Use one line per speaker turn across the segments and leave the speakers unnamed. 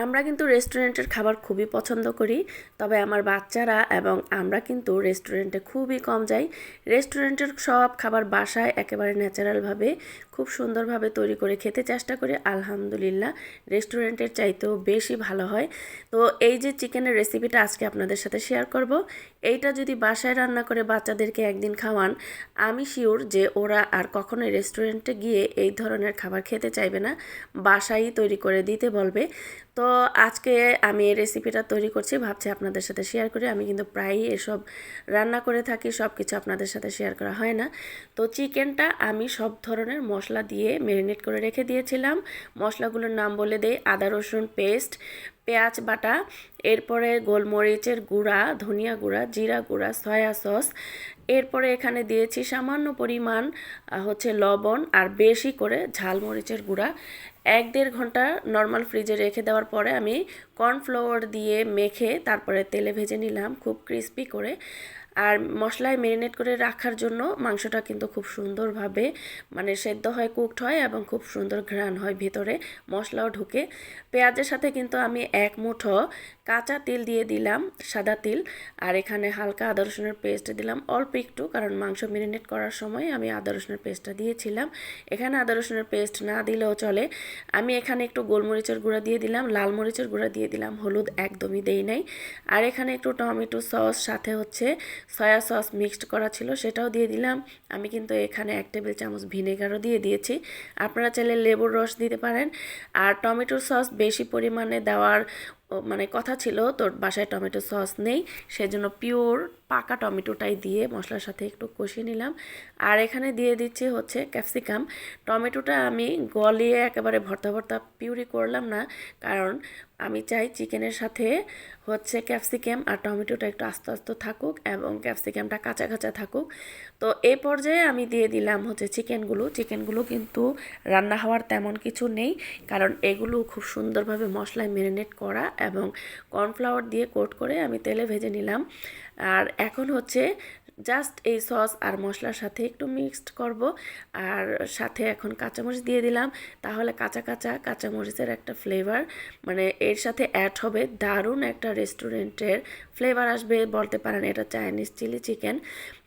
আমরা কিন্তু রেস্টুরেন্টের খাবার খুবই পছন্দ করি, তবে আমার বাচ্চারা এবং আমরা কিন্তু রেস্টুরেন্টে খুবই কম যাই। রেস্টুরেন্টের সব খাবার বাসায় একেবারে ন্যাচারালভাবে খুব সুন্দরভাবে তৈরি করে খেতে চেষ্টা করি। আলহামদুলিল্লাহ, রেস্টুরেন্টের চাইতেও বেশি ভালো হয়। তো এই যে চিকেনের রেসিপিটা আজকে আপনাদের সাথে শেয়ার করব, এইটা যদি বাসায় রান্না করে বাচ্চাদেরকে একদিন খাওয়ান, আমি শিওর যে ওরা আর কখনোই রেস্টুরেন্টে গিয়ে এই ধরনের খাবার খেতে চাইবে না, বাসায়ই তৈরি করে দিতে বলবে। তো আজকে আমি এই রেসিপিটা তৈরি করছি, ভাবছি আপনাদের সাথে শেয়ার করি। আমি কিন্তু প্রায়ই এসব রান্না করে থাকি, সব কিছু আপনাদের সাথে শেয়ার করা হয় না। তো চিকেনটা আমি সব ধরনের মশলা দিয়ে ম্যারিনেট করে রেখে দিয়েছিলাম। মশলাগুলোর নাম বলে দেই: আদা রসুন পেস্ট, পেঁয়াজ বাটা, এরপরে গোলমরিচের গুঁড়া, ধনিয়া গুঁড়া, জিরা গুঁড়া, সয়া সস, এরপরে এখানে দিয়েছি সামান্য পরিমাণ লবণ, আর বেশি করে ঝালমরিচের গুঁড়া। 1-1.5 ঘন্টা নর্মাল ফ্রিজে রেখে দেওয়ার পরে আমি কর্নফ্লাওয়ার দিয়ে মেখে তারপরে তেলে ভেজে নিলাম খুব ক্রিস্পি করে। আর মশলায় ম্যারিনেট করে রাখার জন্য মাংসটা কিন্তু খুব সুন্দরভাবে সেদ্ধ হয়, কুকড হয় এবং খুব সুন্দর ঘ্রাণ হয়, ভেতরে মশলাও ঢুকে। পেঁয়াজের সাথে কিন্তু আমি 1 মুঠো কাঁচা তিল দিয়ে দিলাম, সাদা তিল। আর এখানে হালকা আদা রসুনের পেস্ট দিলাম, অল্প একটু, কারণ মাংস ম্যারিনেট করার সময় আমি আদা রসুনের পেস্টটা দিয়েছিলাম। এখানে আদা রসুনের পেস্ট না দিলেও চলে। আমি এখানে একটু গোলমরিচের গুঁড়া দিয়ে দিলাম, লাল মরিচের গুঁড়া দিয়ে দিলাম, হলুদ একদমই দেই নাই। আর এখানে একটু টমেটো সস, সাথে সয়া সস মিক্সড করা ছিল, সেটাও দিয়ে দিলাম। আমি কিন্তু এখানে 1 টেবিল চামচ ভিনেগারও দিয়ে দিয়েছি, আপনারা চাইলে লেবুর রস দিতে পারেন। আর টমেটো সস বেশি পরিমাণে দেওয়ার কথা ছিল, তোর বাসায় টমেটো সস নেই, সেজন্য পিওর পাকা টমেটোটাই দিয়ে মশলার সাথে একটু কষিয়ে নিলাম। আর এখানে দিয়ে দিচ্ছি ক্যাপসিকাম। টমেটোটা আমি গলিয়ে একেবারে ভর্তা ভর্তা পিউরি করলাম না, কারণ আমি চাই চিকেনের সাথে ক্যাপসিকাম আর টমেটোটা একটু আস্তে আস্তে থাকুক এবং ক্যাপসিকামটা কাঁচা কাঁচা থাকুক। তো এই পর্যায়ে আমি দিয়ে দিলাম চিকেনগুলো কিন্তু রান্না হওয়ার তেমন কিছু নেই, কারণ এগুলো খুব সুন্দরভাবে মশলায় ম্যারিনেট করা এবং কর্নফ্লাওয়ার দিয়ে কোট করে আমি তেলে ভেজে নিলাম। আর এখন জাস্ট এই সস আর মশলার সাথে একটু মিক্সড করব। আর সাথে এখন কাঁচামরিচ দিয়ে দিলাম, তাহলে কাঁচামরিচের একটা ফ্লেভার এর সাথে অ্যাড হবে, দারুণ একটা রেস্টুরেন্টের ফ্লেভার আসবে, বলতে পারেন এটা চাইনিজ চিলি চিকেন।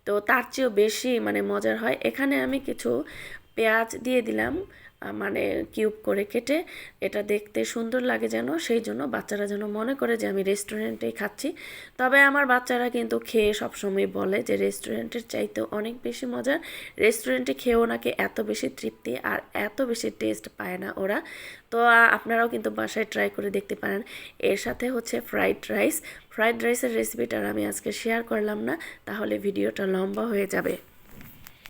তো তার চেয়েও বেশি মজার হয়। এখানে আমি কিছু পেঁয়াজ দিয়ে দিলাম, কিউব করে কেটে, এটা দেখতে সুন্দর লাগে যেন, সেই জন্য বাচ্চারা যেন মনে করে যে আমি রেস্টুরেন্টেই খাচ্ছি। তবে আমার বাচ্চারা কিন্তু খেয়ে সবসময় বলে যে রেস্টুরেন্টের চাইতে অনেক বেশি মজার, রেস্টুরেন্টে খেয়েও নাকি এত বেশি তৃপ্তি আর এত বেশি টেস্ট পায় না ওরা। তো আপনারাও কিন্তু বাসায় ট্রাই করে দেখতে পারেন। এর সাথে ফ্রাইড রাইসের রেসিপিটা আমি আজকে শেয়ার করলাম না, তাহলে ভিডিওটা লম্বা হয়ে যাবে।